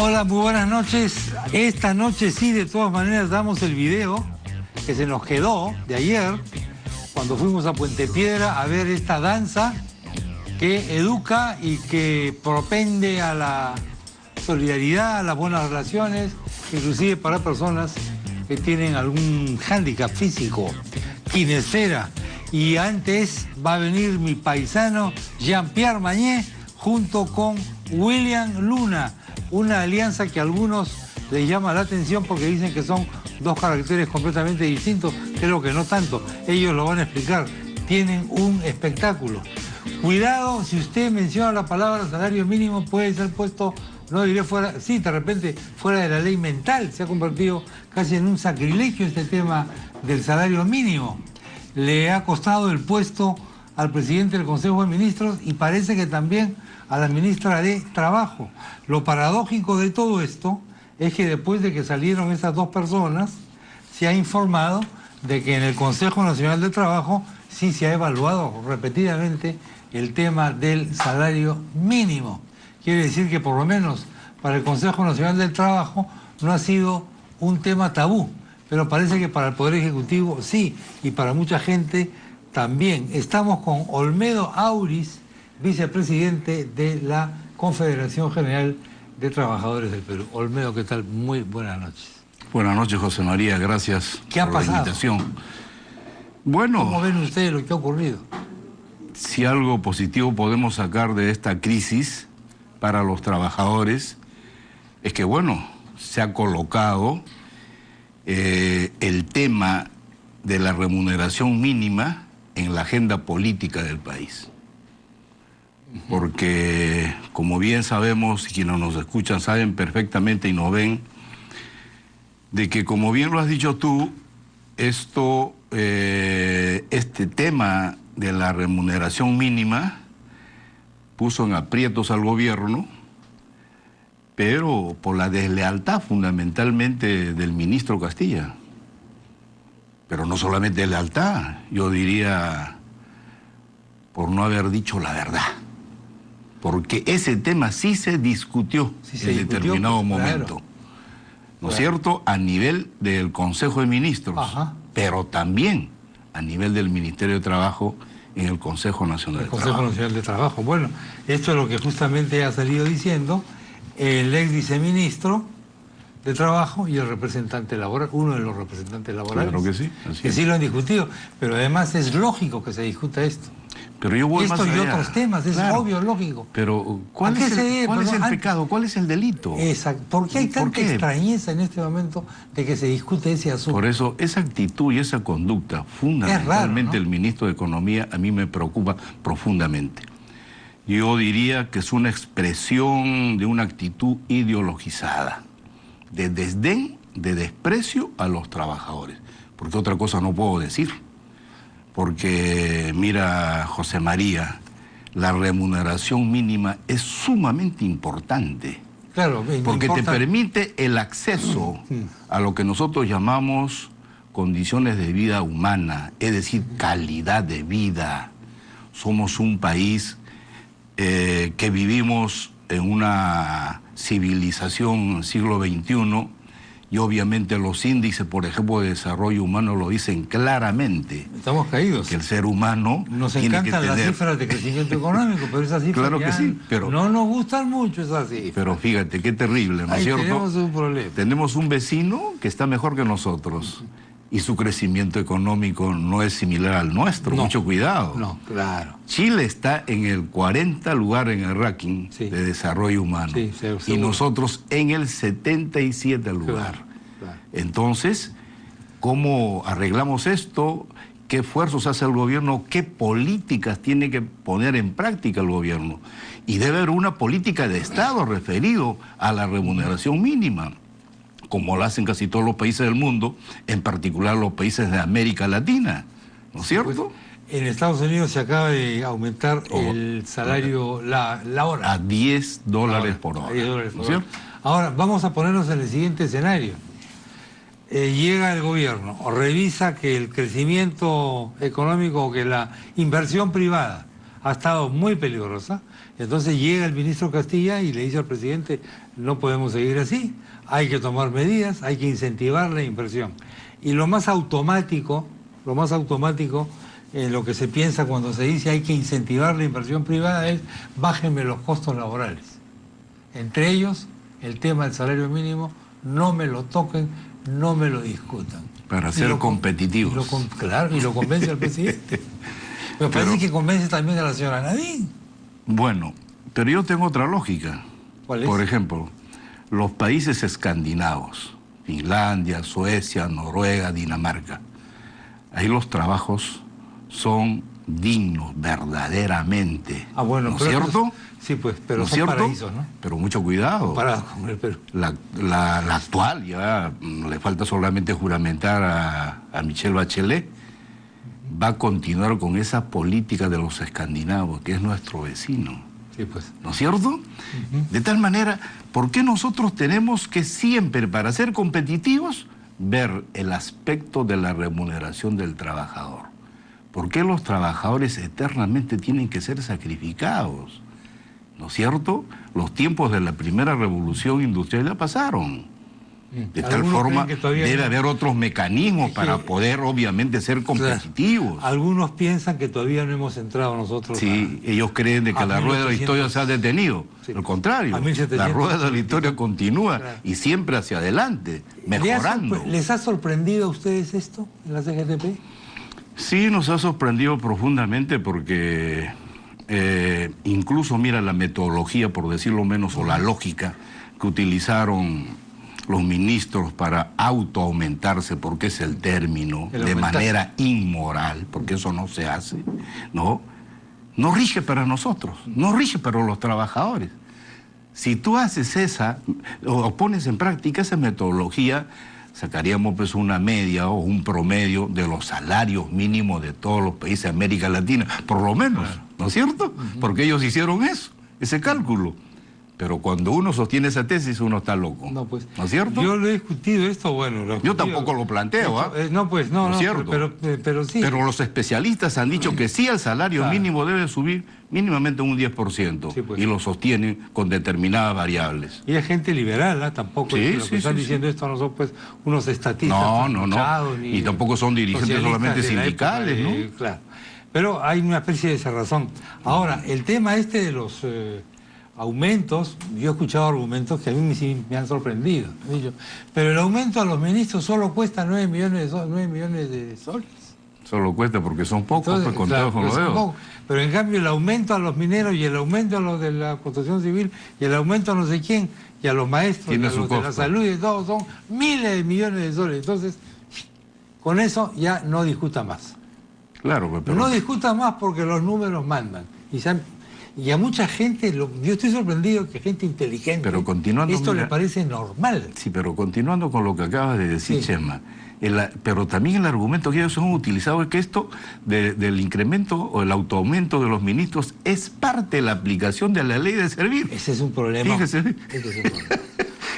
Hola, muy buenas noches. Esta noche sí, de todas maneras, damos el video que se nos quedó de ayer, cuando fuimos a Puente Piedra a ver esta danza que educa y que propende a la solidaridad, a las buenas relaciones, inclusive para personas que tienen algún hándicap físico, kinesera. Y antes va a venir mi paisano Jean-Pierre Mañé junto con William Luna, una alianza que a algunos les llama la atención porque dicen que son dos caracteres completamente distintos. Creo que no tanto, ellos lo van a explicar. Tienen un espectáculo. Cuidado, si usted menciona la palabra salario mínimo, puede ser puesto, no diré fuera, sí, de repente fuera de la ley mental. Se ha convertido casi en un sacrilegio este tema del salario mínimo. Le ha costado el puesto al presidente del Consejo de Ministros y parece que también a la ministra de Trabajo. Lo paradójico de todo esto es que después de que salieron estas dos personas, se ha informado de que en el Consejo Nacional de Trabajo sí se ha evaluado repetidamente el tema del salario mínimo. Quiere decir que por lo menos para el Consejo Nacional del Trabajo no ha sido un tema tabú, pero parece que para el Poder Ejecutivo sí, y para mucha gente también. Estamos con Olmedo Auris, vicepresidente de la Confederación General de Trabajadores del Perú. Olmedo, ¿qué tal? Muy buenas noches. Buenas noches, José María, gracias por la invitación. Bueno, ¿cómo ven ustedes lo que ha ocurrido? Si algo positivo podemos sacar de esta crisis para los trabajadores es que, bueno, se ha colocado el tema de la remuneración mínima en la agenda política del país. Porque, como bien sabemos, y quienes nos escuchan saben perfectamente y nos ven, de que, como bien lo has dicho tú, este tema de la remuneración mínima puso en aprietos al gobierno, pero por la deslealtad fundamentalmente del ministro Castilla. Pero no solamente lealtad, yo diría por no haber dicho la verdad. Porque ese tema sí se discutió en determinado momento. Claro. ¿No es cierto? A nivel del Consejo de Ministros, pero también a nivel del Ministerio de Trabajo en el Consejo Nacional de Trabajo. El Consejo Nacional de Trabajo. Bueno, esto es lo que justamente ha salido diciendo el ex viceministro de Trabajo y el representante laboral, uno de los representantes laborales. Claro que sí. Que sí lo han discutido, pero además es lógico que se discuta esto. Pero yo voy esto más allá. Y otros temas, es obvio, lógico. Pero ¿cuál es el pecado? ¿Cuál es el delito? Exacto. ¿Por qué hay tanta extrañeza en este momento de que se discute ese asunto? Por eso, esa actitud y esa conducta, fundamentalmente el ministro de Economía, a mí me preocupa profundamente. Yo diría que es una expresión de una actitud ideologizada, de desdén, de desprecio a los trabajadores. Porque otra cosa no puedo decir. Porque, mira, José María, la remuneración mínima es sumamente importante. Claro, porque te permite el acceso a lo que nosotros llamamos condiciones de vida humana, es decir, calidad de vida. Somos un país que vivimos en una civilización siglo XXI, y obviamente los índices, por ejemplo, de desarrollo humano lo dicen claramente. Estamos caídos. Que el ser humano nos encantan las cifras de crecimiento económico, pero esas cifras claro que sí, pero no nos gustan mucho esas cifras. Pero fíjate, qué terrible, ¿no es cierto? Tenemos un problema. Tenemos un vecino que está mejor que nosotros y su crecimiento económico no es similar al nuestro. No, mucho cuidado. No, claro. Chile está en el 40 lugar en el ranking de desarrollo humano. Sí, y nosotros en el 77 lugar. Claro. Entonces, ¿cómo arreglamos esto? ¿Qué esfuerzos hace el gobierno? ¿Qué políticas tiene que poner en práctica el gobierno? Y debe haber una política de Estado referido a la remuneración mínima, como lo hacen casi todos los países del mundo, en particular los países de América Latina, ¿no es cierto? Pues, en Estados Unidos se acaba de aumentar el salario, la hora. A $10 por hora. A $10 por hora. Ahora, vamos a ponernos en el siguiente escenario. Llega el gobierno, revisa que el crecimiento económico o que la inversión privada ha estado muy peligrosa. Entonces llega el ministro Castilla y le dice al presidente, no podemos seguir así, hay que tomar medidas, hay que incentivar la inversión. Y lo más automático en lo que se piensa cuando se dice hay que incentivar la inversión privada es bájenme los costos laborales. Entre ellos, el tema del salario mínimo, no me lo toquen, no me lo discutan. Para ser competitivos. Claro, y lo convence al presidente. Me parece que convence también a la señora Nadine. Bueno, pero yo tengo otra lógica. ¿Cuál es? Por ejemplo, los países escandinavos, Finlandia, Suecia, Noruega, Dinamarca, ahí los trabajos son dignos, verdaderamente. Ah, bueno, ¿no es cierto? Sí, pues, pero ¿no son paraísos, ¿no? Pero mucho cuidado. Comparado con el Perú. La actual, ya le falta solamente juramentar a Michelle Bachelet, va a continuar con esa política de los escandinavos, que es nuestro vecino. Sí, pues. ¿No es cierto? De tal manera, ¿por qué nosotros tenemos que siempre, para ser competitivos, ver el aspecto de la remuneración del trabajador? ¿Por qué los trabajadores eternamente tienen que ser sacrificados? ¿No es cierto? Los tiempos de la primera revolución industrial ya pasaron. De tal forma, debe haber otros mecanismos para poder, obviamente, ser competitivos. Claro, algunos piensan que todavía no hemos entrado nosotros. Sí, ellos creen de que la rueda de la historia se ha detenido. Sí. Al contrario, la rueda de la historia continúa, claro, y siempre hacia adelante, mejorando. ¿Les ha sorprendido a ustedes esto en la CGTP? Sí, nos ha sorprendido profundamente porque incluso, mira, la metodología, por decirlo menos, o la lógica que utilizaron los ministros para autoaumentarse, porque es el término, de manera inmoral, porque eso no se hace, ¿no? No rige para nosotros, no rige para los trabajadores. Si tú haces o pones en práctica esa metodología, sacaríamos pues una media o un promedio de los salarios mínimos de todos los países de América Latina, por lo menos, ¿no es cierto? Porque ellos hicieron ese cálculo. Pero cuando uno sostiene esa tesis, uno está loco. No, pues, ¿no es cierto? Yo lo he discutido esto, bueno... Yo tampoco lo planteo, ¿ah? No, pues, no, ¿no es cierto? Pero sí. Pero los especialistas han dicho que sí, el salario mínimo debe subir mínimamente un 10%. Sí, pues. Y lo sostienen con determinadas variables. Y hay gente liberal, ¿ah? Tampoco sí, lo que están diciendo esto no son pues unos estatistas. No. Y tampoco son dirigentes solamente sindicales, ¿no? Claro. Pero hay una especie de cerrazón. Ahora, el tema de los... aumentos, yo he escuchado argumentos que a mí sí me han sorprendido. Pero el aumento a los ministros solo cuesta 9 millones de soles. Solo cuesta porque son pocos, pues contados con los dedos. Pero en cambio el aumento a los mineros y el aumento a los de la construcción civil y el aumento a no sé quién y a los maestros y a los de la salud y todo son miles de millones de soles. Entonces, con eso ya no discuta más. Claro, pero... No discuta más porque los números mandan. Y a mucha gente, yo estoy sorprendido que gente inteligente, pero continuando, esto le parece normal. Sí, pero continuando con lo que acabas de decir, Chema, pero también el argumento que ellos han utilizado es que esto del incremento o el autoaumento de los ministros es parte de la aplicación de la ley de servir. Ese es un problema. Fíjese. Ese es un problema.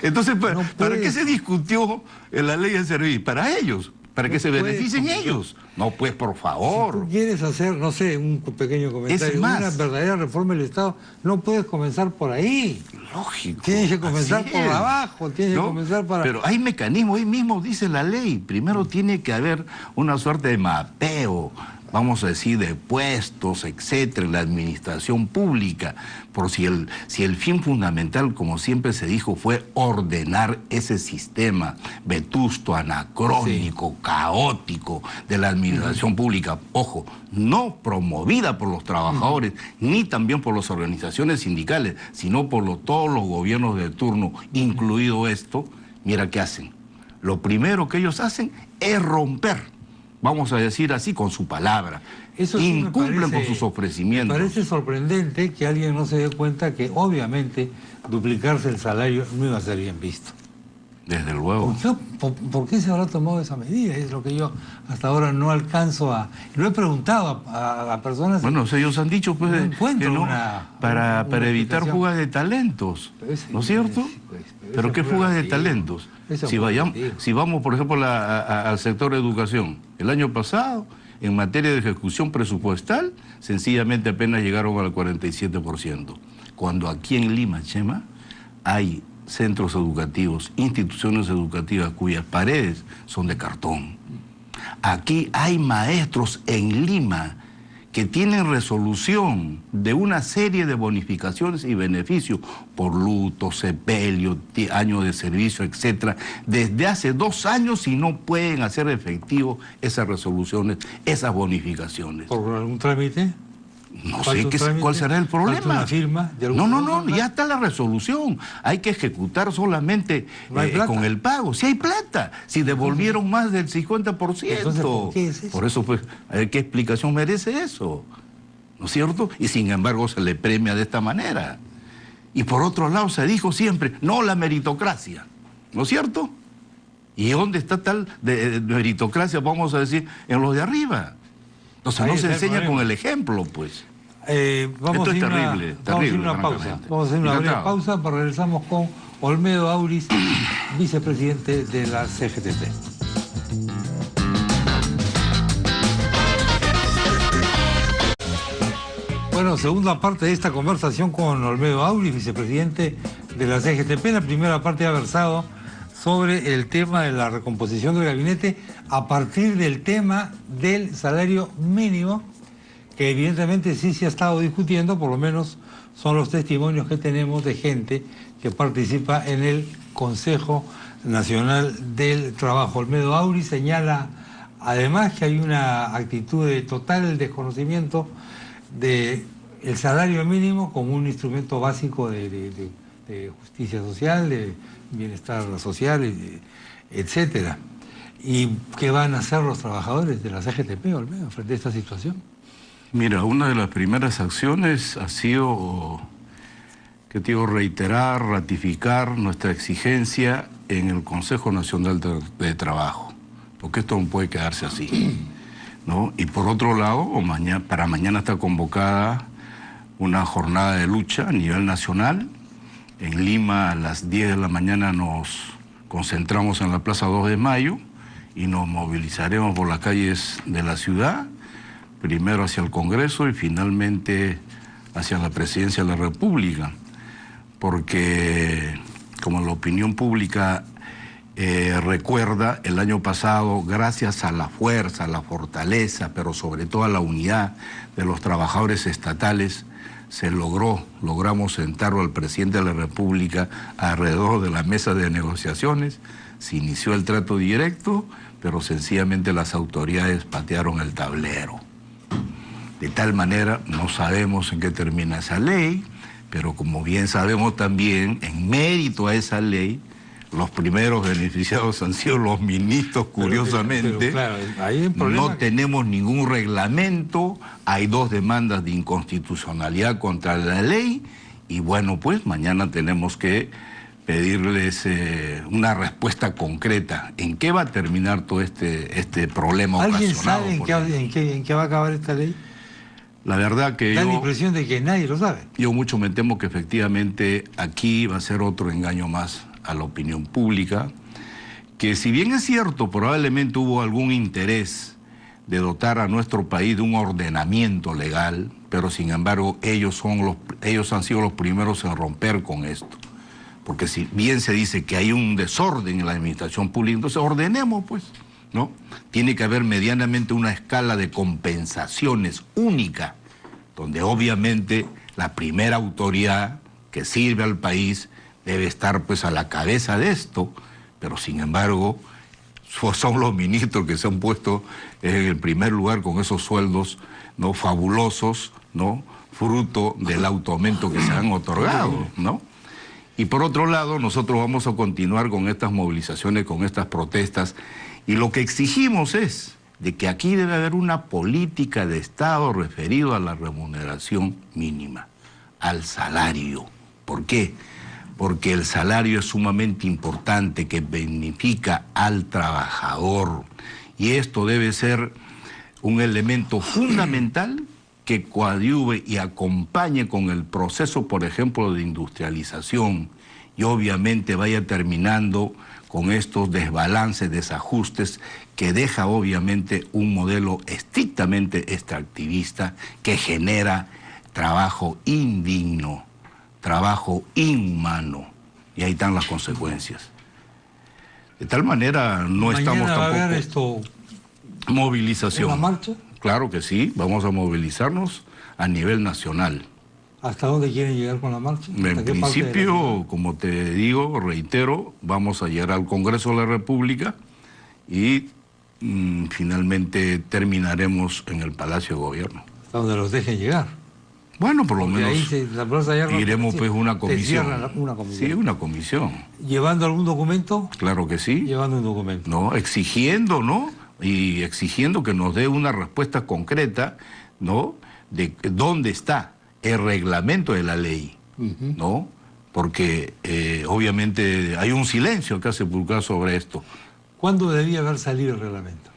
Entonces, ¿para qué se discutió en la ley de servir? Para ellos. Para que se beneficien ellos. No, pues, por favor. Si tú quieres hacer, no sé, un pequeño comentario, una verdadera reforma del Estado, no puedes comenzar por ahí. Lógico. Tienes que comenzar por abajo, tienes que comenzar para... Pero hay mecanismos, ahí mismo dice la ley. Primero tiene que haber una suerte de mapeo, vamos a decir, de puestos, etcétera, en la administración pública, por si el fin fundamental, como siempre se dijo, fue ordenar ese sistema vetusto, anacrónico, caótico de la administración pública, ojo, no promovida por los trabajadores, ni también por las organizaciones sindicales, sino por todos los gobiernos de turno, incluido esto. Mira qué hacen. Lo primero que ellos hacen es romper, vamos a decir así, con su palabra. Eso sí incumplen con sus ofrecimientos. Me parece sorprendente que alguien no se dé cuenta que, obviamente, duplicarse el salario no iba a ser bien visto. Desde luego. ¿Por qué se habrá tomado esa medida? Es lo que yo hasta ahora no alcanzo a... Lo he preguntado a personas... Bueno, ellos han dicho pues, para evitar fugas de talentos, ¿no es cierto? ¿Pero qué fugas de talentos? Si vamos, por ejemplo, al sector de educación, el año pasado en materia de ejecución presupuestal, sencillamente apenas llegaron al 47%. Cuando aquí en Lima, Chema, hay centros educativos, instituciones educativas cuyas paredes son de cartón. Aquí hay maestros en Lima que tienen resolución de una serie de bonificaciones y beneficios por luto, sepelio, año de servicio, etcétera, desde hace 2 años y no pueden hacer efectivo esas resoluciones, esas bonificaciones. ¿Por algún trámite? No sé cuál será el problema. ¿Una firma de no, ya está la resolución. Hay que ejecutar solamente con el pago. Si hay plata, si devolvieron más del 50%. Entonces, ¿por qué es eso? Por eso, pues, a ver qué explicación merece eso, ¿no es cierto? Y sin embargo se le premia de esta manera. Y por otro lado se dijo siempre, no la meritocracia, ¿no es cierto? ¿Y dónde está tal de meritocracia, vamos a decir, en los de arriba? Entonces no se enseña con el ejemplo, pues. Vamos Esto es terrible. Vamos a ir una pausa. Vamos a hacer una breve pausa, pero regresamos con Olmedo Auris, vicepresidente de la CGTP. Bueno, segunda parte de esta conversación con Olmedo Auris, vicepresidente de la CGTP. La primera parte ha versado sobre el tema de la recomposición del gabinete a partir del tema del salario mínimo, que evidentemente sí se ha estado discutiendo, por lo menos son los testimonios que tenemos de gente que participa en el Consejo Nacional del Trabajo. Olmedo Auris señala además que hay una actitud de total desconocimiento del salario mínimo como un instrumento básico de justicia social, de bienestar social, etcétera. ¿Y qué van a hacer los trabajadores de la CGTP, Olmedo, frente a esta situación? Mira, una de las primeras acciones ha sido, reiterar, ratificar nuestra exigencia en el Consejo Nacional de Trabajo, porque esto no puede quedarse así, ¿no? Y por otro lado, para mañana está convocada una jornada de lucha a nivel nacional. En Lima a las 10 de la mañana nos concentramos en la Plaza 2 de Mayo y nos movilizaremos por las calles de la ciudad, primero hacia el Congreso y finalmente hacia la Presidencia de la República, porque como la opinión pública recuerda, el año pasado, gracias a la fuerza, a la fortaleza, pero sobre todo a la unidad de los trabajadores estatales, logramos sentarlo al presidente de la República alrededor de la mesa de negociaciones, se inició el trato directo, pero sencillamente las autoridades patearon el tablero. De tal manera, no sabemos en qué termina esa ley, pero como bien sabemos también, en mérito a esa ley, los primeros beneficiados han sido los ministros, curiosamente. Pero claro, hay un problema. No tenemos ningún reglamento, hay 2 demandas de inconstitucionalidad contra la ley, y bueno, pues mañana tenemos que pedirles una respuesta concreta. ¿En qué va a terminar todo este problema ocasionado? ¿Alguien sabe en qué va a acabar esta ley? La verdad que da la impresión de que nadie lo sabe. Yo mucho me temo que efectivamente aquí va a ser otro engaño más a la opinión pública, que si bien es cierto, probablemente hubo algún interés de dotar a nuestro país de un ordenamiento legal, pero sin embargo ellos han sido los primeros en romper con esto. Porque si bien se dice que hay un desorden en la administración pública, entonces ordenemos, pues, ¿no? Tiene que haber medianamente una escala de compensaciones única, donde obviamente la primera autoridad que sirve al país debe estar pues a la cabeza de esto, pero sin embargo son los ministros que se han puesto en el primer lugar con esos sueldos, ¿no?, fabulosos, ¿no?, fruto del autoaumento que se han otorgado, ¿no? Y por otro lado, nosotros vamos a continuar con estas movilizaciones, con estas protestas, y lo que exigimos es de que aquí debe haber una política de Estado referido a la remuneración mínima, al salario. ¿Por qué? Porque el salario es sumamente importante, que beneficia al trabajador, y esto debe ser un elemento fundamental que coadyuve y acompañe con el proceso, por ejemplo, de industrialización, y obviamente vaya terminando con estos desbalances, desajustes, que deja obviamente un modelo estrictamente extractivista que genera trabajo indigno, trabajo inhumano, y ahí están las consecuencias. De tal manera no estamos ¿Mañana va a haber tampoco... Movilización. ¿Una marcha? Claro que sí, vamos a movilizarnos a nivel nacional. ¿Hasta dónde quieren llegar con la marcha? En principio, como te digo, reitero, vamos a llegar al Congreso de la República y finalmente terminaremos en el Palacio de Gobierno. Hasta donde los dejen llegar. Bueno, por lo Porque menos iremos pues una comisión. Una comisión. Sí, una comisión. ¿Llevando algún documento? Claro que sí. Llevando un documento. No, exigiendo, ¿no? Y exigiendo que nos dé una respuesta concreta, ¿no? De dónde está el reglamento de la ley, ¿no? Porque obviamente hay un silencio acá sepulcrado sobre esto. ¿Cuándo debía haber salido el reglamento?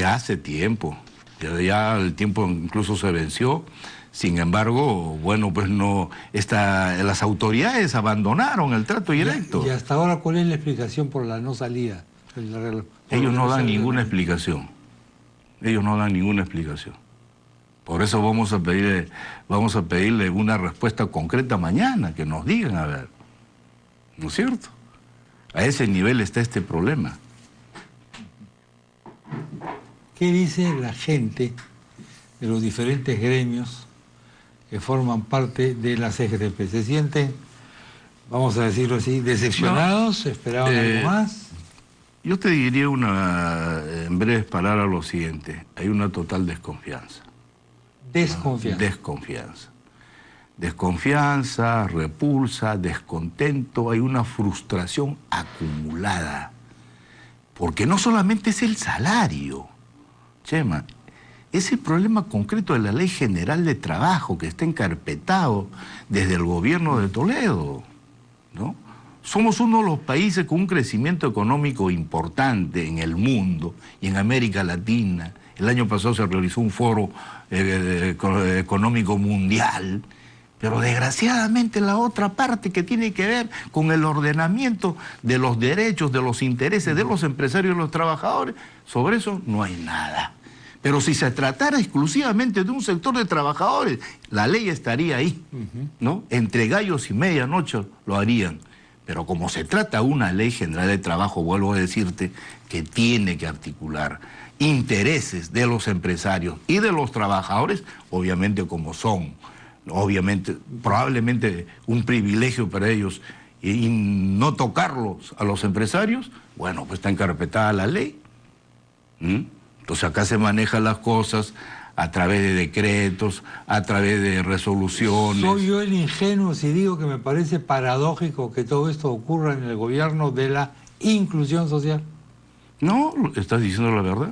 Hace tiempo. Ya el tiempo incluso se venció. Sin embargo, bueno, pues no, las autoridades abandonaron el trato directo. ¿Y hasta ahora cuál es la explicación por la no salida? Ellos no dan ninguna explicación. Ellos no dan ninguna explicación. Por eso vamos a pedirle una respuesta concreta mañana, que nos digan, a ver. ¿No es cierto? A ese nivel está este problema. ¿Qué dice la gente de los diferentes gremios que forman parte de la CGTP? ¿Se sienten, vamos a decirlo así, decepcionados? No. ¿Esperaban algo más? Yo te diría en breves palabras lo siguiente. Hay una total desconfianza. Desconfianza. Desconfianza. Desconfianza, repulsa, descontento. Hay una frustración acumulada. Porque no solamente es el salario, Chema, es el problema concreto de la Ley General de Trabajo que está encarpetado desde el gobierno de Toledo, ¿no? Somos uno de los países con un crecimiento económico importante en el mundo y en América Latina. El año pasado se realizó un foro económico mundial, pero desgraciadamente la otra parte que tiene que ver con el ordenamiento de los derechos, de los intereses de los empresarios y los trabajadores, sobre eso no hay nada. Pero si se tratara exclusivamente de un sector de trabajadores, la ley estaría ahí, ¿no? Entre gallos y medianoche lo harían. Pero como se trata de una ley general de trabajo, vuelvo a decirte que tiene que articular intereses de los empresarios y de los trabajadores, obviamente como son, obviamente, probablemente un privilegio para ellos y no tocarlos a los empresarios, bueno, pues está encarpetada la ley. Entonces acá se manejan las cosas a través de decretos, a través de resoluciones. ¿Soy yo el ingenuo si digo que me parece paradójico que todo esto ocurra en el gobierno de la inclusión social? No, estás diciendo la verdad,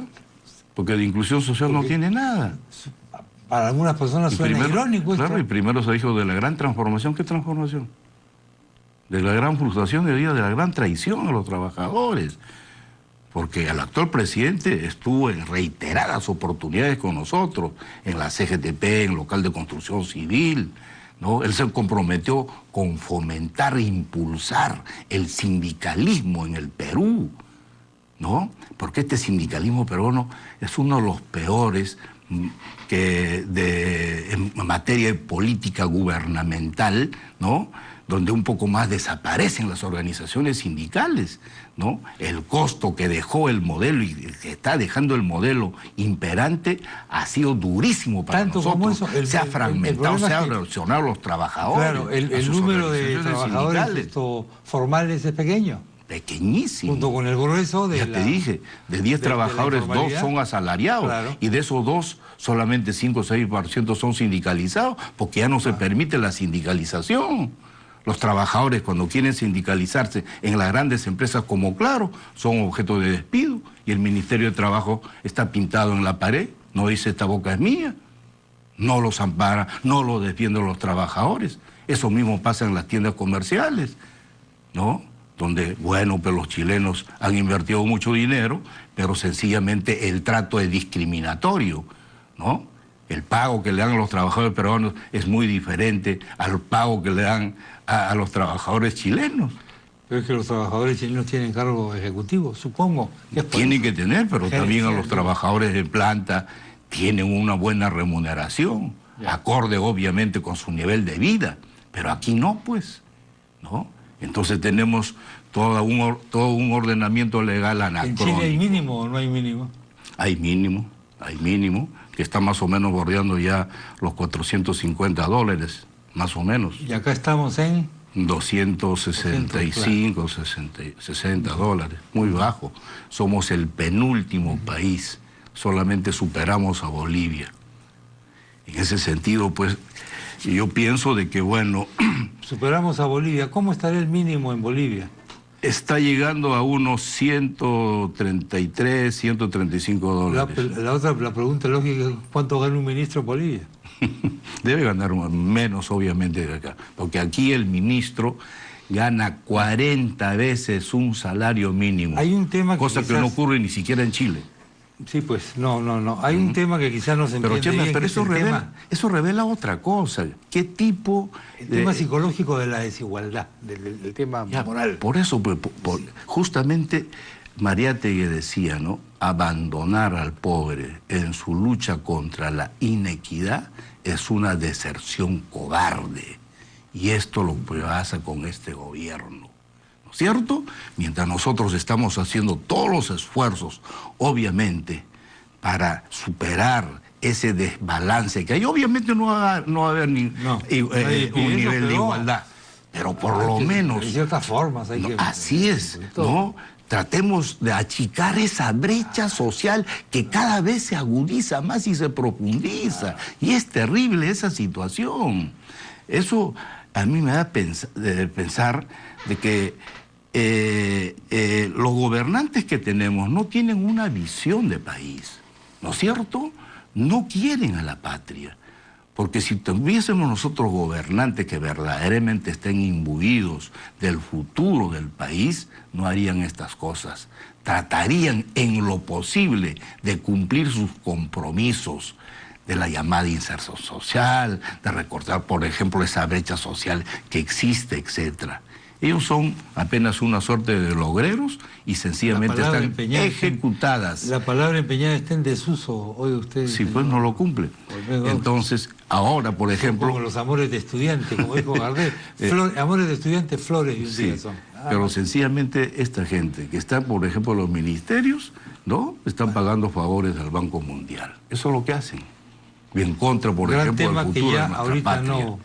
porque de inclusión social no tiene nada. Para algunas personas suena irónico esto. Claro, y primero se dijo de la gran transformación. ¿Qué transformación? De la gran frustración, de la gran traición a los trabajadores. Porque el actual presidente estuvo en reiteradas oportunidades con nosotros, en la CGTP, en local de construcción civil, ¿no? Él se comprometió con fomentar e impulsar el sindicalismo en el Perú, ¿no? Porque este sindicalismo peruano es uno de los peores en materia de política gubernamental, ¿no? Donde un poco más desaparecen las organizaciones sindicales, ¿no? El costo que dejó el modelo y que está dejando el modelo imperante ha sido durísimo para nosotros. Como eso, se ha fragmentado, se ha erosionado los trabajadores. Claro, el número de trabajadores formales es pequeño. Pequeñísimo. Junto con el grueso de ya te dije, de 10 trabajadores, 2 son asalariados. Claro. Y de esos 2, solamente 5 o 6% son sindicalizados, porque ya no se permite la sindicalización. Los trabajadores, cuando quieren sindicalizarse en las grandes empresas como Claro, son objeto de despido, y el Ministerio de Trabajo está pintado en la pared, no dice esta boca es mía, no los ampara, no los defienden los trabajadores. Eso mismo pasa en las tiendas comerciales, ¿no? Donde, bueno, pues los chilenos han invertido mucho dinero, pero sencillamente el trato es discriminatorio, ¿no? El pago que le dan a los trabajadores peruanos es muy diferente al pago que le dan a los trabajadores chilenos. Pero es que los trabajadores chilenos tienen cargo ejecutivo, supongo. Tienen que tener, pero también a los trabajadores de planta tienen una buena remuneración, acorde obviamente con su nivel de vida. Pero aquí no, pues, ¿no? Entonces tenemos todo un ordenamiento legal anacrónico. ¿En Chile hay mínimo o no hay mínimo? Hay mínimo, que está más o menos bordeando ya los $450, más o menos. Y acá estamos en 265, 60 dólares, muy bajo. Somos el penúltimo país, solamente superamos a Bolivia. En ese sentido, pues, yo pienso de que, bueno... Superamos a Bolivia. ¿Cómo estará el mínimo en Bolivia? Está llegando a unos 133, 135 dólares. La pregunta lógica es ¿cuánto gana un ministro en Bolivia? Debe ganar menos, obviamente, de acá. Porque aquí el ministro gana 40 veces un salario mínimo. Hay un tema que cosa que no ocurre ni siquiera en Chile. Sí, pues, no. Hay un tema que quizás no se entiende. Pero, Chema, pero eso revela otra cosa. ¿Qué tipo...? El tema psicológico de la desigualdad, del tema moral. Por eso, justamente, Mariátegui decía, ¿no? Abandonar al pobre en su lucha contra la inequidad es una deserción cobarde. Y esto lo pasa con este gobierno. ¿No es cierto? Mientras nosotros estamos haciendo todos los esfuerzos, obviamente, para superar ese desbalance que hay. Obviamente no va a haber un nivel de igualdad, pero por lo menos... De ciertas formas hay que... Así es, ¿no? Tratemos de achicar esa brecha social que cada vez se agudiza más y se profundiza. Y es terrible esa situación. Eso a mí me da pensar de que los gobernantes que tenemos no tienen una visión de país, ¿no es cierto? No quieren a la patria. Porque si tuviésemos nosotros gobernantes que verdaderamente estén imbuidos del futuro del país, no harían estas cosas. Tratarían en lo posible de cumplir sus compromisos de la llamada inserción social, de recortar, por ejemplo, esa brecha social que existe, etcétera. Ellos son apenas una suerte de logreros y sencillamente están ejecutadas. La palabra empeñada está en desuso, hoy ustedes... Sí, pues no lo cumplen. Entonces, ahora, por ejemplo... Como los amores de estudiante, como dijo Gardel. Amores de estudiante, flores y un día son. Pero sencillamente esta gente que está, por ejemplo, en los ministerios, ¿no? Están pagando favores al Banco Mundial. Eso es lo que hacen. Y en contra, por ejemplo, del futuro de nuestra patria. No,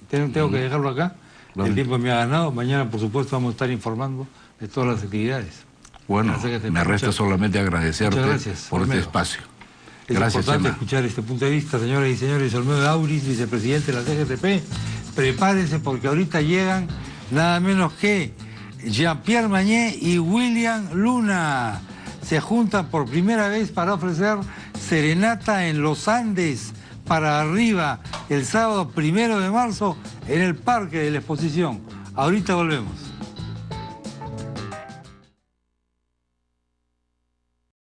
tengo que dejarlo acá. El tiempo me ha ganado. Mañana, por supuesto, vamos a estar informando de todas las actividades. Bueno, me resta solamente agradecerte por este espacio. Gracias, es importante escuchar este punto de vista, señoras y señores. Olmedo Auris, vicepresidente de la CGTP. Prepárense porque ahorita llegan nada menos que Jean-Pierre Mañé y William Luna. Se juntan por primera vez para ofrecer serenata en los Andes para arriba el sábado 1 de marzo en el Parque de la Exposición. Ahorita volvemos.